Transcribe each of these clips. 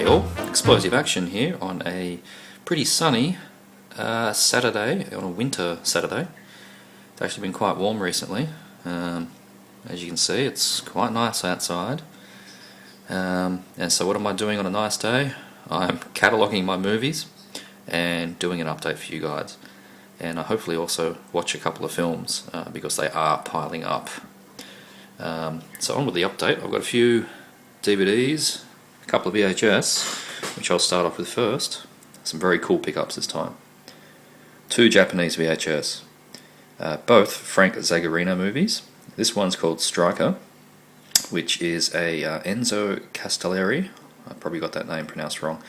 G'day all, explosive action here on a pretty sunny Saturday, on a winter Saturday. It's actually been quite warm recently. As you can see, it's quite nice outside. And so what am I doing on a nice day? I'm cataloguing my movies and doing an update for you guys. And I hopefully also watch a couple of films because they are piling up. So on with the update. I've got a few DVDs, a couple of VHS, which I'll start off with first. Some very cool pickups this time. 2 Japanese VHS, both Frank Zagarino movies. This one's called Striker, which is a Enzo Castellari. I probably got that name pronounced wrong,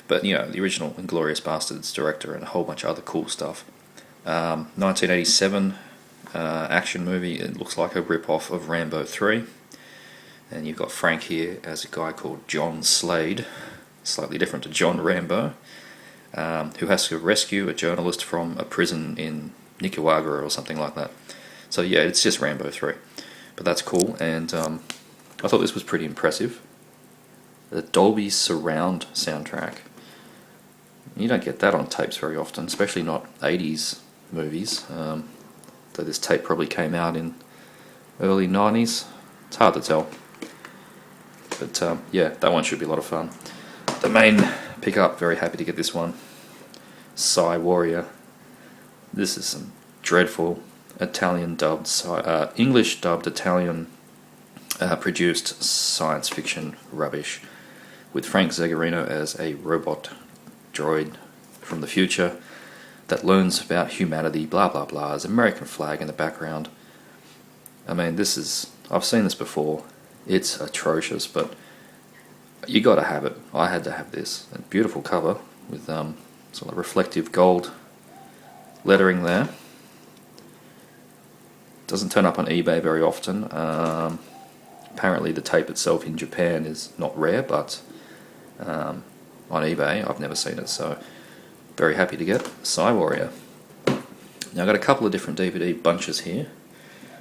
but you know, the original Inglourious Basterds director and a whole bunch of other cool stuff. 1987 action movie. It looks like a rip-off of Rambo 3. And you've got Frank here as a guy called John Slade, slightly different to John Rambo, who has to rescue a journalist from a prison in Nicaragua or something like that. So yeah, it's just Rambo 3, but that's cool. And I thought this was pretty impressive. The Dolby Surround soundtrack. You don't get that on tapes very often, especially not 80s movies. Though this tape probably came out in early 90s. It's hard to tell. But yeah, that one should be a lot of fun. The main pickup, very happy to get this one. Psy Warrior. This is some dreadful Italian dubbed, English dubbed Italian produced science fiction rubbish, with Frank Zagarino as a robot droid from the future that learns about humanity, blah blah blah. There's an American flag in the background. I mean, I've seen this before. It's atrocious, but you gotta have it. I had to have this. A beautiful cover with sort of reflective gold lettering there. Doesn't turn up on eBay very often. Apparently the tape itself in Japan is not rare, but on eBay I've never seen it, so very happy to get Psy Warrior. Now I've got a couple of different DVD bunches here.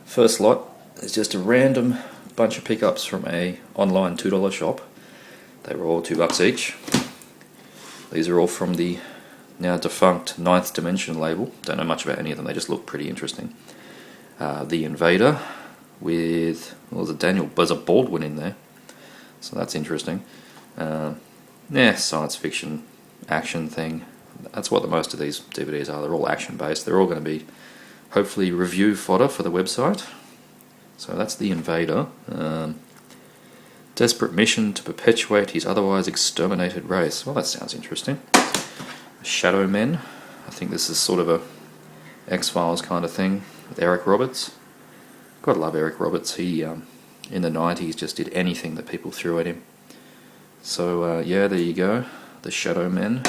First lot is just a random bunch of pickups from a online $2 shop. They were all $2 each. These are all from the now defunct Ninth Dimension label. Don't know much about any of them, they just look pretty interesting. The Invader with, well, there's a Baldwin in there, so that's interesting. Yeah, science fiction action thing. That's what the most of these DVDs are. They're all action based. They're all going to be hopefully review fodder for the website. So that's The Invader. Desperate mission to perpetuate his otherwise exterminated race. Well, that sounds interesting. Shadow Men. I think this is sort of a X-Files kind of thing with Eric Roberts. Gotta love Eric Roberts. He, in the 90s, just did anything that people threw at him. So, yeah, there you go. The Shadow Men.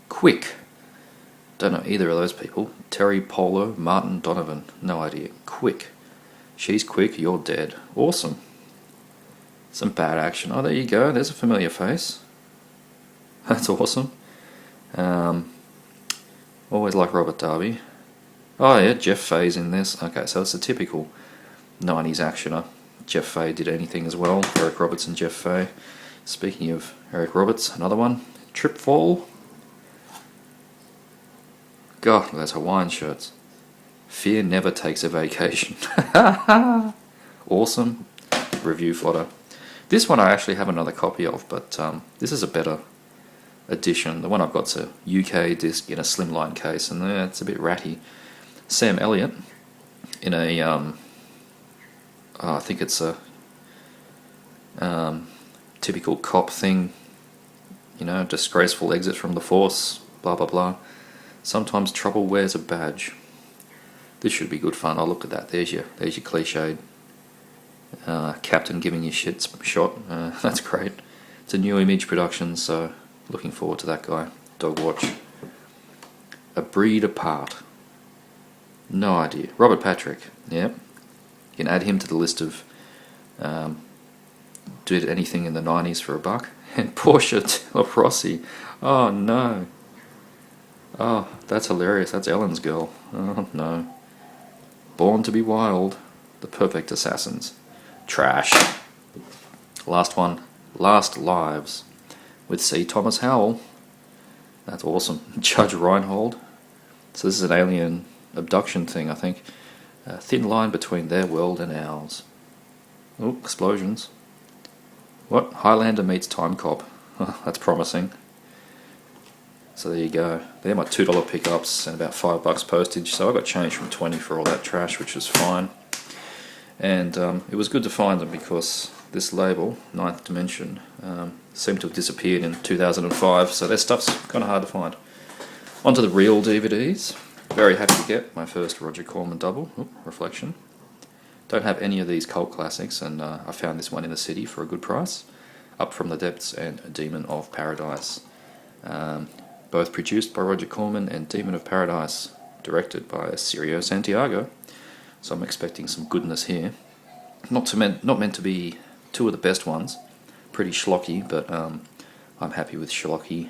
Quick. Don't know either of those people. Terry Polo, Martin Donovan. No idea. Quick. She's quick, you're dead. Awesome. Some bad action. Oh, there you go. There's a familiar face. That's awesome. Always like Robert Darby. Oh yeah, Jeff Fahey's in this. Okay, so it's a typical 90s actioner. Jeff Fahey did anything as well. Eric Roberts and Jeff Fahey. Speaking of Eric Roberts, another one. Tripfall. God, those Hawaiian shirts. Fear never takes a vacation. Awesome. Review fodder. This one I actually have another copy of, but this is a better edition. The one I've got's a UK disc in a slimline case, and it's a bit ratty. Sam Elliott in a, I think it's a typical cop thing, you know, disgraceful exit from the force, blah blah blah. Sometimes trouble wears a badge. This should be good fun. I'll look at that. There's your cliched captain giving you shit shot. That's great. It's a new Image production, so looking forward to that guy. Dog Watch. A Breed Apart. No idea. Robert Patrick. Yep. You can add him to the list of did anything in the 90s for a buck. And Portia de Rossi. Oh no. Oh, that's hilarious. That's Ellen's girl. Oh no. Born to be Wild. The Perfect Assassins. Trash. Last one. Last Lives with C. Thomas Howell. That's awesome. Judge Reinhold. So this is an alien abduction thing, I think. A thin line between their world and ours. Oh, explosions. What? Highlander meets Time Cop. Oh, that's promising. So there you go. They're my $2 pickups and about $5 postage. So I got change from 20 for all that trash, which was fine. And it was good to find them because this label, Ninth Dimension, seemed to have disappeared in 2005. So their stuff's kind of hard to find. Onto the real DVDs. Very happy to get my first Roger Corman double. Oop, reflection. Don't have any of these cult classics, and I found this one in the city for a good price. Up from the Depths and Demon of Paradise. Both produced by Roger Corman, and Demon of Paradise directed by Cirio Santiago. So I'm expecting some goodness here. Not meant to be two of the best ones. Pretty schlocky, but I'm happy with schlocky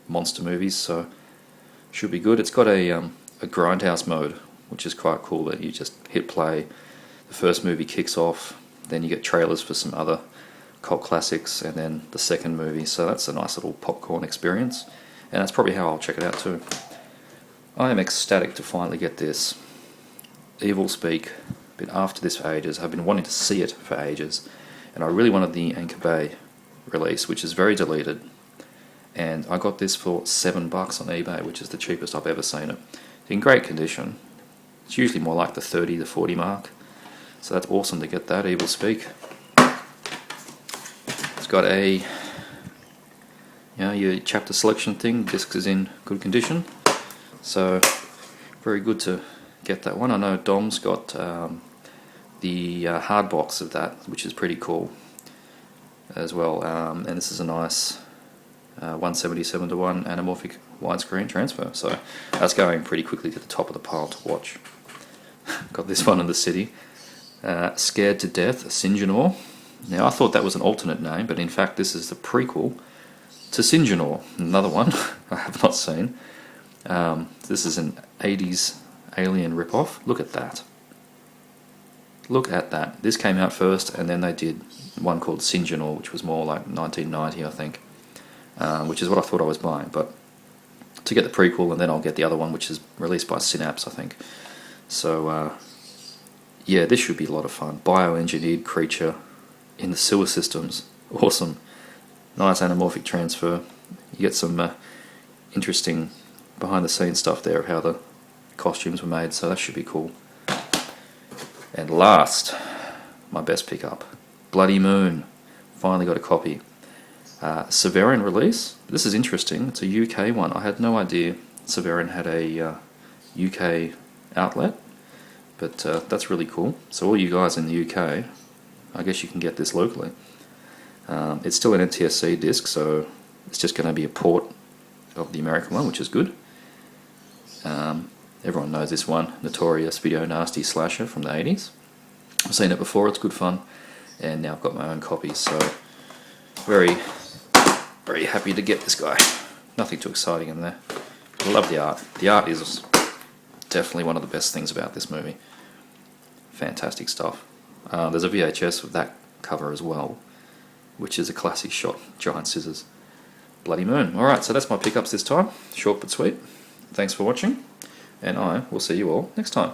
monster movies, so should be good. It's got a grindhouse mode, which is quite cool, that you just hit play, the first movie kicks off, then you get trailers for some other cult classics, and then the second movie, so that's a nice little popcorn experience, and that's probably how I'll check it out too. I am ecstatic to finally get this. Evil Speak, been after this for ages. I've been wanting to see it for ages, and I really wanted the Anchor Bay release, which is very deleted. And I got this for $7 on eBay, which is the cheapest I've ever seen it. In great condition. It's usually more like the 30 to 40 mark. So that's awesome to get that, Evil Speak. It's got a, your chapter selection thing. Disc is in good condition. So very good to get that one. I know Dom's got the hard box of that, which is pretty cool as well. And this is a nice 177:1 anamorphic widescreen transfer, so that's going pretty quickly to the top of the pile to watch. Got this one in the city. Scared to Death, Sinjanor. Now I thought that was an alternate name, but in fact this is the prequel to Sinjanor, another one I have not seen. This is an 80s alien ripoff. Look at that. Look at that. This came out first, and then they did one called Sinjanor, which was more like 1990, I think. Which is what I thought I was buying, but to get the prequel, and then I'll get the other one, which is released by Synapse, I think. So yeah, this should be a lot of fun. Bioengineered creature in the sewer systems. Awesome. Nice anamorphic transfer. You get some interesting behind the scenes stuff there of how the costumes were made, so that should be cool. And last, my best pickup, Bloody Moon. Finally got a copy. Severin release. This is interesting. It's a UK one. I had no idea Severin had a UK outlet, but that's really cool. So all you guys in the UK, I guess you can get this locally. It's still an NTSC disc, so it's just going to be a port of the American one, which is good. Everyone knows this one, Notorious Video Nasty Slasher from the 80s. I've seen it before, it's good fun, and now I've got my own copies, so very happy to get this guy. Nothing too exciting in there. I love the art. The art is definitely one of the best things about this movie. Fantastic stuff. There's a VHS of that cover as well, which is a classic shot, giant scissors. Bloody Moon. Alright, so that's my pickups this time. Short but sweet. Thanks for watching, and I will see you all next time.